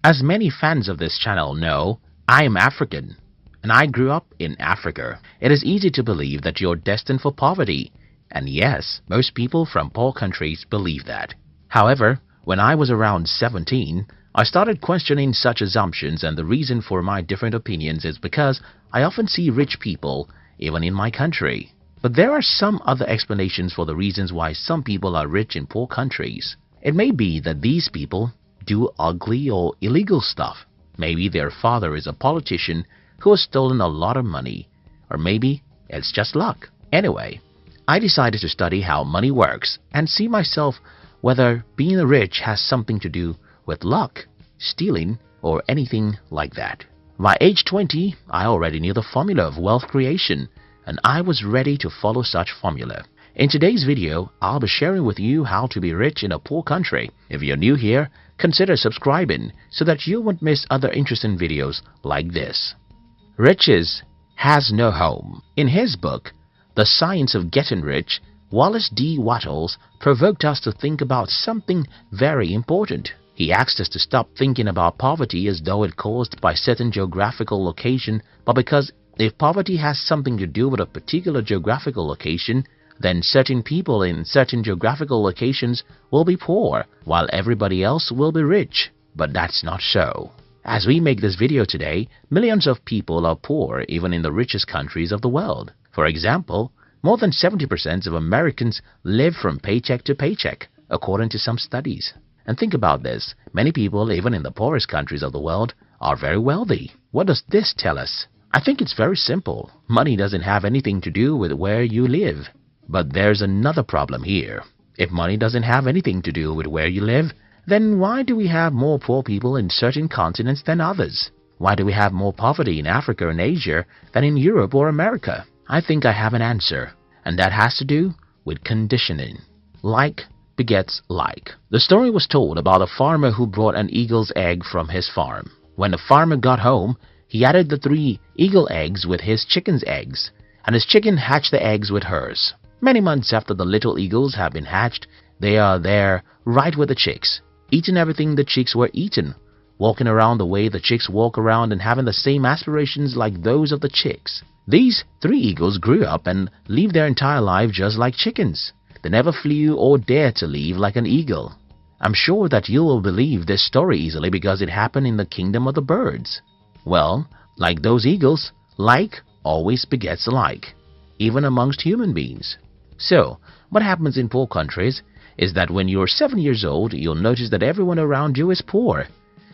As many fans of this channel know, I am African, and I grew up in Africa. It is easy to believe that you're destined for poverty, and yes, most people from poor countries believe that. However, when I was around 17, I started questioning such assumptions, and the reason for my different opinions is because I often see rich people even in my country. But there are some other explanations for the reasons why some people are rich in poor countries. It may be that these people do ugly or illegal stuff. Maybe their father is a politician who has stolen a lot of money, or maybe it's just luck. Anyway, I decided to study how money works and see myself whether being rich has something to do with luck, stealing, or anything like that. By age 20, I already knew the formula of wealth creation, and I was ready to follow such formula. In today's video, I'll be sharing with you how to be rich in a poor country. If you're new here, consider subscribing so that you won't miss other interesting videos like this. Riches has no home. In his book, The Science of Getting Rich, Wallace D. Wattles provoked us to think about something very important. He asked us to stop thinking about poverty as though it caused by certain geographical location, but because if poverty has something to do with a particular geographical location, then certain people in certain geographical locations will be poor, while everybody else will be rich. But that's not so. As we make this video today, millions of people are poor even in the richest countries of the world. For example, more than 70% of Americans live from paycheck to paycheck, according to some studies. And think about this, many people even in the poorest countries of the world are very wealthy. What does this tell us? I think it's very simple. Money doesn't have anything to do with where you live. But there's another problem here. If money doesn't have anything to do with where you live, then why do we have more poor people in certain continents than others? Why do we have more poverty in Africa and Asia than in Europe or America? I think I have an answer, and that has to do with conditioning. Like begets like. The story was told about a farmer who brought an eagle's egg from his farm. When the farmer got home, he added the 3 eagle eggs with his chicken's eggs, and his chicken hatched the eggs with hers. Many months after the little eagles have been hatched, they are there right with the chicks, eating everything the chicks were eaten, walking around the way the chicks walk around and having the same aspirations like those of the chicks. These 3 eagles grew up and lived their entire life just like chickens. They never flew or dared to live like an eagle. I'm sure that you will believe this story easily because it happened in the kingdom of the birds. Well, like those eagles, like always begets like, even amongst human beings. So, what happens in poor countries is that when you're 7 years old, you'll notice that everyone around you is poor.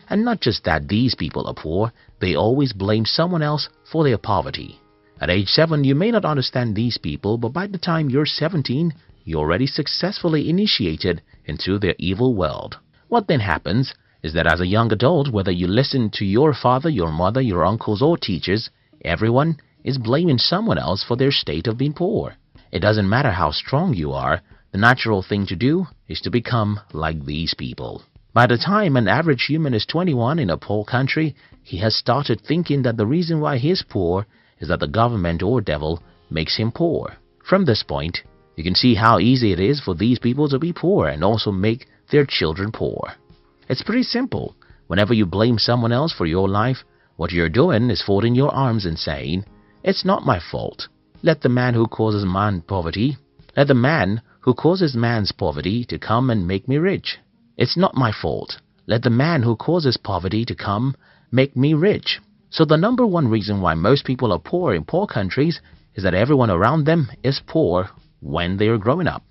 And not just that these people are poor, they always blame someone else for their poverty. At age 7, you may not understand these people, but by the time you're 17, you're already successfully initiated into their evil world. What then happens is that as a young adult, whether you listen to your father, your mother, your uncles or teachers, everyone is blaming someone else for their state of being poor. It doesn't matter how strong you are, the natural thing to do is to become like these people. By the time an average human is 21 in a poor country, he has started thinking that the reason why he is poor is that the government or devil makes him poor. From this point, you can see how easy it is for these people to be poor and also make their children poor. It's pretty simple. Whenever you blame someone else for your life, what you're doing is folding your arms and saying, "It's not my fault. Let the man who causes man's poverty to come and make me rich. It's not my fault. Let the man who causes poverty to come make me rich." So the number one reason why most people are poor in poor countries is that everyone around them is poor when they are growing up.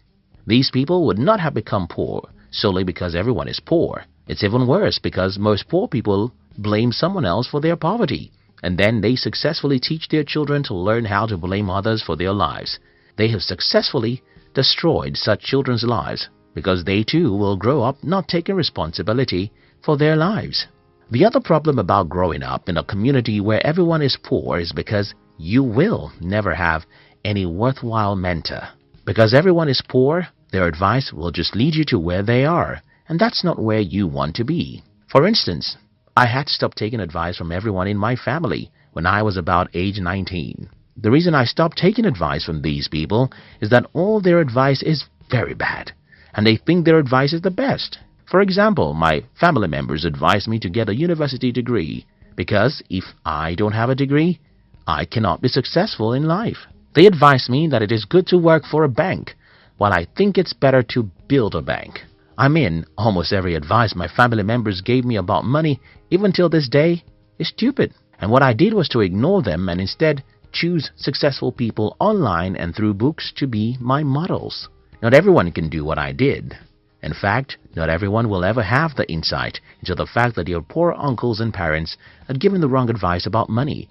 These people would not have become poor solely because everyone is poor. It's even worse because most poor people blame someone else for their poverty, and then they successfully teach their children to learn how to blame others for their lives. They have successfully destroyed such children's lives because they too will grow up not taking responsibility for their lives. The other problem about growing up in a community where everyone is poor is because you will never have any worthwhile mentor. Because everyone is poor, their advice will just lead you to where they are, and that's not where you want to be. For instance, I had to stop taking advice from everyone in my family when I was about age 19. The reason I stopped taking advice from these people is that all their advice is very bad, and they think their advice is the best. For example, my family members advise me to get a university degree because if I don't have a degree, I cannot be successful in life. They advise me that it is good to work for a bank, while I think it's better to build a bank. I mean, almost every advice my family members gave me about money, even till this day, is stupid. And what I did was to ignore them and instead choose successful people online and through books to be my models. Not everyone can do what I did. In fact, not everyone will ever have the insight into the fact that your poor uncles and parents had given the wrong advice about money.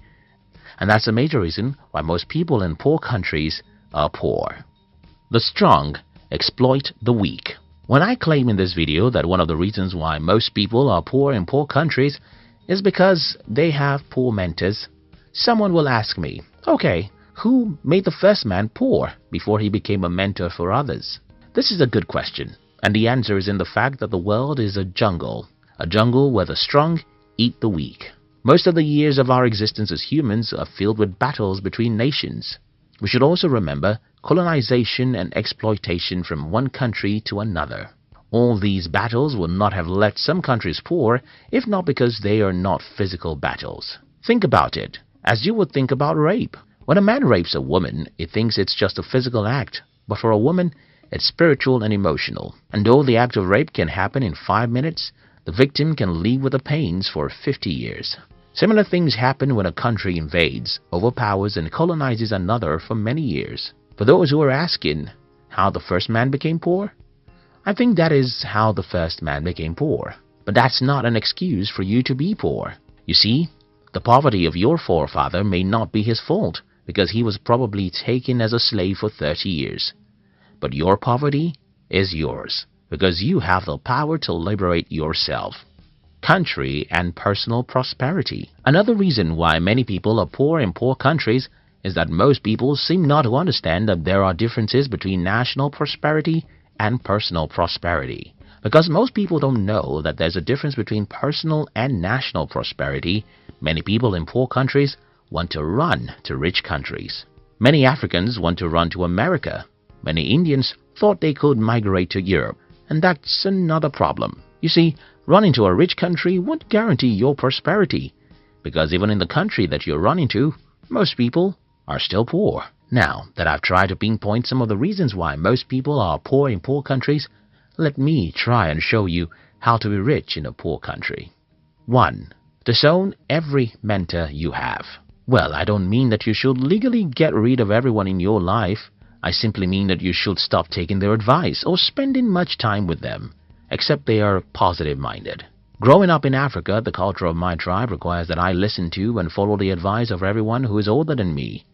And that's a major reason why most people in poor countries are poor. The strong exploit the weak. When I claim in this video that one of the reasons why most people are poor in poor countries is because they have poor mentors, someone will ask me, okay, who made the first man poor before he became a mentor for others? This is a good question, and the answer is in the fact that the world is a jungle where the strong eat the weak. Most of the years of our existence as humans are filled with battles between nations. We should also remember colonization and exploitation from one country to another. All these battles would not have left some countries poor if not because they are not physical battles. Think about it, as you would think about rape. When a man rapes a woman, he thinks it's just a physical act, but for a woman, it's spiritual and emotional. And though the act of rape can happen in 5 minutes, the victim can live with the pains for 50 years. Similar things happen when a country invades, overpowers, and colonizes another for many years. For those who are asking how the first man became poor, I think that is how the first man became poor. But that's not an excuse for you to be poor. You see, the poverty of your forefather may not be his fault because he was probably taken as a slave for 30 years. But your poverty is yours because you have the power to liberate yourself. Country and personal prosperity. Another reason why many people are poor in poor countries is that most people seem not to understand that there are differences between national prosperity and personal prosperity. Because most people don't know that there's a difference between personal and national prosperity, many people in poor countries want to run to rich countries. Many Africans want to run to America. Many Indians thought they could migrate to Europe, and that's another problem. You see, running to a rich country won't guarantee your prosperity, because even in the country that you're running to, most people are still poor. Now that I've tried to pinpoint some of the reasons why most people are poor in poor countries, let me try and show you how to be rich in a poor country. 1. Disown every mentor you have. Well, I don't mean that you should legally get rid of everyone in your life. I simply mean that you should stop taking their advice or spending much time with them, except they are positive-minded. Growing up in Africa, the culture of my tribe requires that I listen to and follow the advice of everyone who is older than me.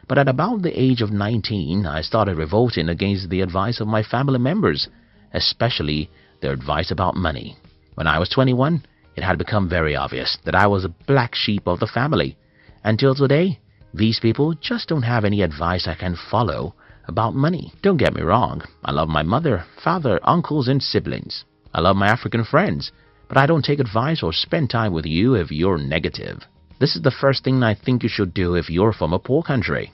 But at about the age of 19, I started revolting against the advice of my family members, especially their advice about money. When I was 21, it had become very obvious that I was a black sheep of the family. Until today, these people just don't have any advice I can follow about money. Don't get me wrong, I love my mother, father, uncles, and siblings. I love my African friends, but I don't take advice or spend time with you if you're negative. This is the first thing I think you should do if you're from a poor country.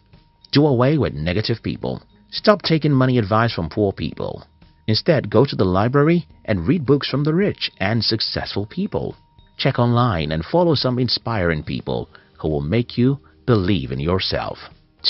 Do away with negative people. Stop taking money advice from poor people. Instead, go to the library and read books from the rich and successful people. Check online and follow some inspiring people who will make you believe in yourself.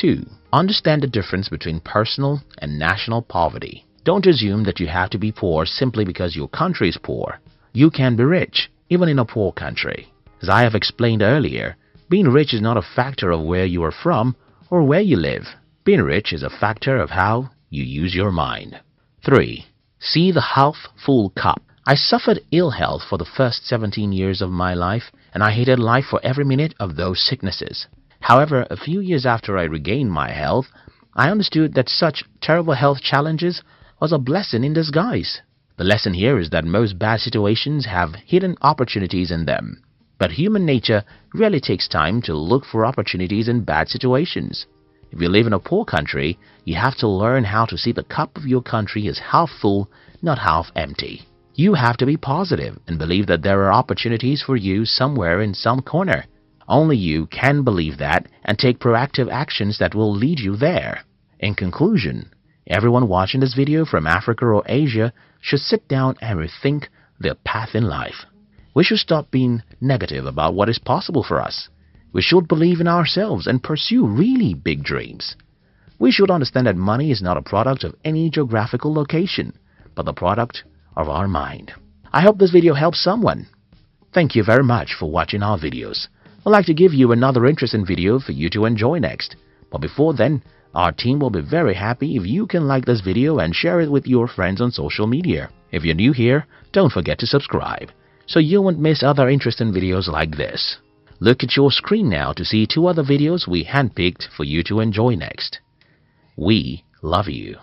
2. Understand the difference between personal and national poverty. Don't assume that you have to be poor simply because your country is poor. You can be rich, even in a poor country. As I have explained earlier, being rich is not a factor of where you are from or where you live. Being rich is a factor of how you use your mind. 3. See the half-full cup. I suffered ill health for the first 17 years of my life, and I hated life for every minute of those sicknesses. However, a few years after I regained my health, I understood that such terrible health challenges was a blessing in disguise. The lesson here is that most bad situations have hidden opportunities in them. But human nature really takes time to look for opportunities in bad situations. If you live in a poor country, you have to learn how to see the cup of your country as half full, not half empty. You have to be positive and believe that there are opportunities for you somewhere in some corner. Only you can believe that and take proactive actions that will lead you there. In conclusion, everyone watching this video from Africa or Asia should sit down and rethink their path in life. We should stop being negative about what is possible for us. We should believe in ourselves and pursue really big dreams. We should understand that money is not a product of any geographical location, but the product of our mind. I hope this video helps someone. Thank you very much for watching our videos. I'd like to give you another interesting video for you to enjoy next. But before then, our team will be very happy if you can like this video and share it with your friends on social media. If you're new here, don't forget to subscribe, so you won't miss other interesting videos like this. Look at your screen now to see 2 other videos we handpicked for you to enjoy next. We love you.